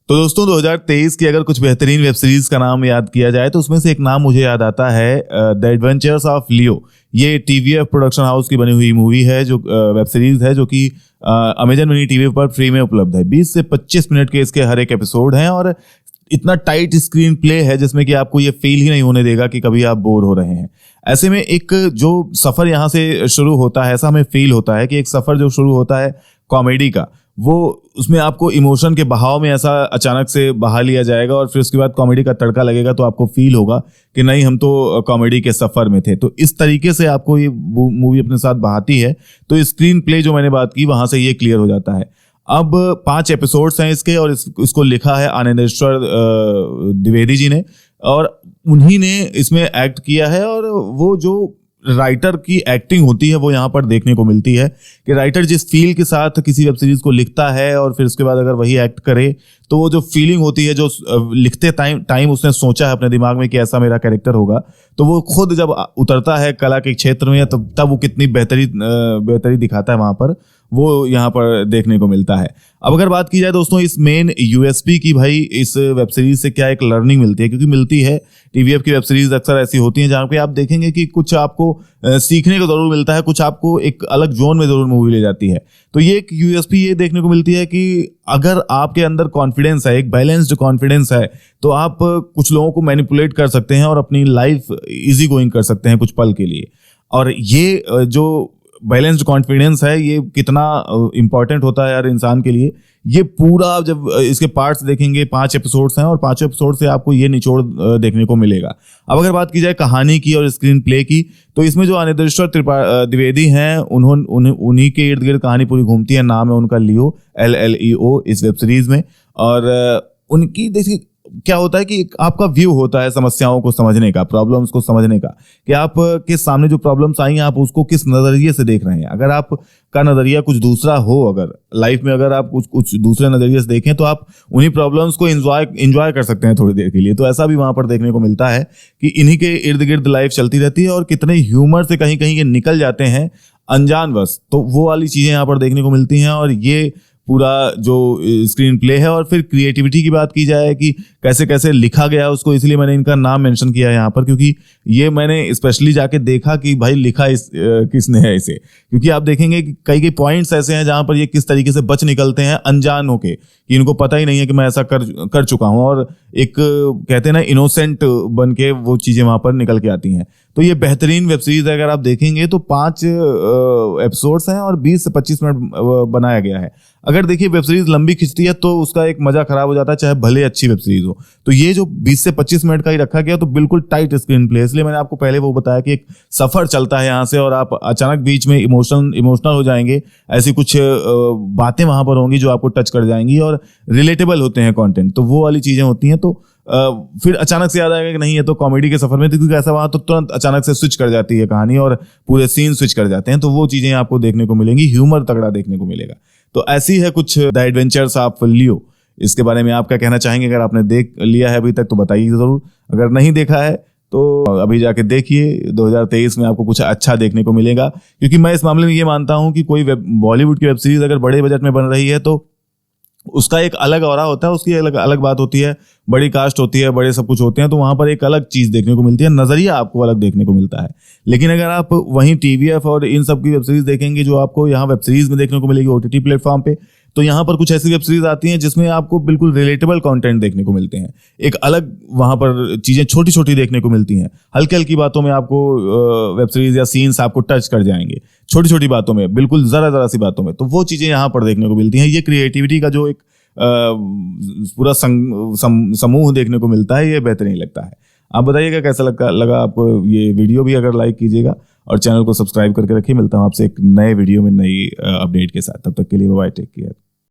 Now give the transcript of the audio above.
तो दोस्तों 2023 की अगर कुछ बेहतरीन वेब सीरीज का नाम याद किया जाए तो उसमें से एक नाम मुझे याद आता है द एडवेंचर्स ऑफ लियो। ये टीवीएफ प्रोडक्शन हाउस की बनी हुई मूवी है, जो वेब सीरीज है, जो कि अमेजन मिनी टीवी पर फ्री में उपलब्ध है। 20 से 25 मिनट के इसके हर एक एपिसोड हैं और इतना टाइट स्क्रीन प्ले है जिसमें कि आपको ये फील ही नहीं होने देगा कि कभी आप बोर हो रहे हैं। ऐसे में एक जो सफर यहाँ से शुरू होता है, ऐसा हमें फील होता है कि एक सफर जो शुरू होता है कॉमेडी का, वो उसमें आपको इमोशन के बहाव में ऐसा अचानक से बहा लिया जाएगा और फिर उसके बाद कॉमेडी का तड़का लगेगा तो आपको फील होगा कि नहीं, हम तो कॉमेडी के सफर में थे। तो इस तरीके से आपको ये मूवी अपने साथ बहाती है। तो स्क्रीन प्ले जो मैंने बात की वहां से ये क्लियर हो जाता है। अब 5 एपिसोड्स हैं इसके और इसको लिखा है आनंदेश्वर द्विवेदी जी ने और उन्हीं ने इसमें एक्ट किया है। और वो जो राइटर की एक्टिंग होती है वो यहाँ पर देखने को मिलती है कि राइटर जिस फील के साथ किसी वेब सीरीज को लिखता है और फिर उसके बाद अगर वही एक्ट करे तो वो जो फीलिंग होती है, जो लिखते टाइम उसने सोचा है अपने दिमाग में कि ऐसा मेरा कैरेक्टर होगा, तो वो खुद जब उतरता है कला के क्षेत्र में तब वो कितनी बेहतरी दिखाता है वहां पर, वो यहाँ पर देखने को मिलता है। अब अगर बात की जाए दोस्तों इस मेन यूएसपी की, भाई इस वेब सीरीज से क्या एक लर्निंग मिलती है, क्योंकि मिलती है। टीवीएफ की वेब सीरीज अक्सर ऐसी होती हैं जहाँ पे आप देखेंगे कि कुछ आपको सीखने को जरूर मिलता है, कुछ आपको एक अलग जोन में जरूर मूवी ले जाती है। तो ये एक यूएसपी ये देखने को मिलती है कि अगर आपके अंदर कॉन्फिडेंस है, एक बैलेंस्ड कॉन्फिडेंस है, तो आप कुछ लोगों को मैनिपुलेट कर सकते हैं और अपनी लाइफ इजी गोइंग कर सकते हैं कुछ पल के लिए। और ये जो बैलेंस्ड कॉन्फिडेंस है ये कितना इंपॉर्टेंट होता है यार इंसान के लिए, ये पूरा जब इसके पार्ट्स देखेंगे, 5 एपिसोड्स हैं और 5 एपिसोड से आपको ये निचोड़ देखने को मिलेगा। अब अगर बात की जाए कहानी की और स्क्रीन प्ले की, तो इसमें जो आनंदेश्वर द्विवेदी हैं उन्हीं के इर्द गिर्द कहानी पूरी घूमती है। नाम है उनका लियो, LLEO इस वेब सीरीज में। और उनकी देखिए क्या होता है कि आपका व्यू होता है समस्याओं को समझने का, प्रॉब्लम्स को समझने का, कि आप के सामने जो प्रॉब्लम्स आई हैं आप उसको किस नजरिए से देख रहे हैं। अगर आपका नजरिया कुछ दूसरा हो, अगर लाइफ में अगर आप कुछ दूसरे नजरिए से देखें तो आप उन्हीं प्रॉब्लम्स को एंजॉय कर सकते हैं थोड़ी देर के लिए। तो ऐसा भी वहां पर देखने को मिलता है कि इन्हीं के इर्द गिर्द लाइफ चलती रहती है और कितने ह्यूमर से कहीं कहीं ये निकल जाते हैं अनजानवश। तो वो वाली चीजें यहाँ पर देखने को मिलती हैं। और ये पूरा जो स्क्रीन प्ले है और फिर क्रिएटिविटी की बात की जाए कि कैसे कैसे लिखा गया उसको, इसलिए मैंने इनका नाम मेंशन किया है यहाँ पर, क्योंकि ये मैंने स्पेशली जाके देखा कि भाई लिखा किसने है इसे। क्योंकि आप देखेंगे कि कई पॉइंट्स ऐसे हैं जहां पर ये किस तरीके से बच निकलते हैं अनजान होके, कि इनको पता ही नहीं है कि मैं ऐसा कर चुका हूं, और एक कहते हैं ना इनोसेंट बन के वो चीजें वहां पर निकल के आती हैं। तो ये बेहतरीन वेब सीरीज है। अगर आप देखेंगे तो 5 एपिसोड्स हैं और 20 से 25 मिनट बनाया गया है। अगर देखिए वेब सीरीज लंबी खिंचती है तो उसका एक मजा खराब हो जाता है, चाहे भले अच्छी वेब सीरीज हो। तो ये जो 20 से 25 मिनट का ही रखा गया तो बिल्कुल टाइट स्क्रीन प्ले, इसलिए मैंने आपको पहले वो बताया कि एक सफर चलता है यहाँ से और आप अचानक बीच में इमोशनल हो जाएंगे। ऐसी कुछ बातें वहां पर होंगी जो आपको टच कर जाएंगी और रिलेटेबल होते हैं कंटेंट, तो वो वाली चीजें होती हैं। तो फिर अचानक से याद आएगा कि नहीं ये तो कॉमेडी के सफर में थी, क्योंकि ऐसा वहां तो तुरंत अचानक से स्विच कर जाती है कहानी और पूरे सीन स्विच कर जाते हैं। तो वो चीजें आपको देखने को मिलेंगी, ह्यूमर तगड़ा देखने को मिलेगा। तो ऐसी है कुछ द एडवेंचर्स ऑफ लियो। इसके बारे में आप क्या कहना चाहेंगे? अगर आपने देख लिया है अभी तक तो बताइए जरूर, अगर नहीं देखा है तो अभी जाके देखिए। 2023 में आपको कुछ अच्छा देखने को मिलेगा, क्योंकि मैं इस मामले में ये मानता हूं कि कोई बॉलीवुड की वेब सीरीज अगर बड़े बजट में बन रही है तो उसका एक अलग ऑरा होता है, उसकी अलग बात होती है, बड़ी कास्ट होती है, बड़े सब कुछ होते हैं, तो वहां पर एक अलग चीज देखने को मिलती है, नजरिया आपको अलग देखने को मिलता है। लेकिन अगर आप वहीं टीवीएफ और इन सब की वेब सीरीज देखेंगे जो आपको यहाँ वेब सीरीज में देखने को मिलेगी OTT प्लेटफॉर्म पे, तो यहाँ पर कुछ ऐसी वेब सीरीज आती हैं जिसमें आपको बिल्कुल रिलेटेबल कंटेंट देखने को मिलते हैं। एक अलग वहां पर चीजें छोटी छोटी देखने को मिलती हैं, हल्की हल्की बातों में आपको वेब सीरीज या सीन्स आपको टच कर जाएंगे, छोटी छोटी बातों में, बिल्कुल जरा सी बातों में। तो वो चीजें यहाँ पर देखने को मिलती हैं। ये क्रिएटिविटी का जो एक पूरा समूह देखने को मिलता है, ये बेहतरीन लगता है। आप बताइएगा कैसा लगा आपको ये वीडियो। भी अगर लाइक कीजिएगा और चैनल को सब्सक्राइब करके रखिए। मिलता हूँ आपसे एक नए वीडियो में नई अपडेट के साथ। तब तक के लिए बाय, टेक केयर।